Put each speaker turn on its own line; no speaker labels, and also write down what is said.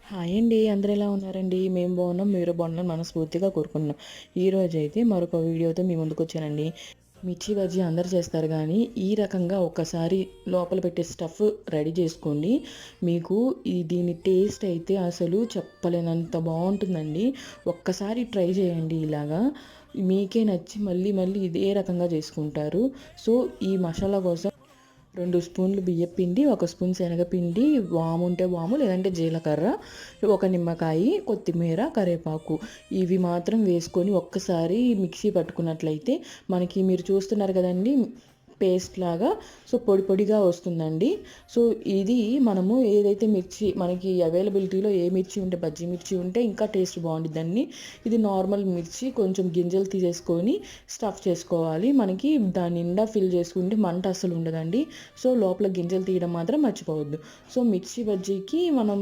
Hi అండి. అందరూ ఎలా ఉన్నారండి? మేము బాగున్నాం. మీరు బాగున్నారని మనస్ఫూర్తిగా కోరుకుంటున్నాం. ఈరోజైతే మరొక వీడియోతో మీ ముందుకొచ్చానండి. మిర్చి బజ్జీ అందరూ చేస్తారు గానీ, ఈ రకంగా ఒక్కసారి లోపల పెట్టే స్టఫ్ రెడీ చేసుకోండి. మీకు దీని టేస్ట్ అయితే అసలు చెప్పలేనంత బావుంటుందండి. ఒక్కసారి ట్రై చేయండి ఇలాగా. మీకే నచ్చి మళ్ళీ మళ్ళీ ఇదే రకంగా చేసుకుంటారు. సో, ఈ మసాలా కోసం 2 స్పూన్లు బియ్యపిండి, 1 స్పూన్ శనగపిండి, వాము ఉంటే వాము, లేదంటే జీలకర్ర, ఒక నిమ్మకాయి, కొత్తిమీర, కరివేపాకు ఇవి మాత్రం వేసుకొని ఒక్కసారి మిక్సీ పట్టుకున్నట్లయితే మనకి మీరు చూస్తున్నారు కదండీ! పేస్ట్ లాగా పొడి పొడిగా వస్తుందండి. సో, ఇది మనము ఏదైతే మిర్చి మనకి అవైలబిలిటీలో ఏ మిర్చి ఉంటే బజ్జీ మిర్చి ఉంటే ఇంకా టేస్ట్ బావుండిద్దండి. ఇది నార్మల్ మిర్చి కొంచెం గింజలు తీసేసుకొని స్టఫ్ చేసుకోవాలి. మనకి దాని నిండా ఫిల్ చేసుకుంటే మంట అస్సలు ఉండదండి. సో, లోపల గింజలు తీయడం మాత్రం మర్చిపోవద్దు. సో, మిర్చి బజ్జీకి మనం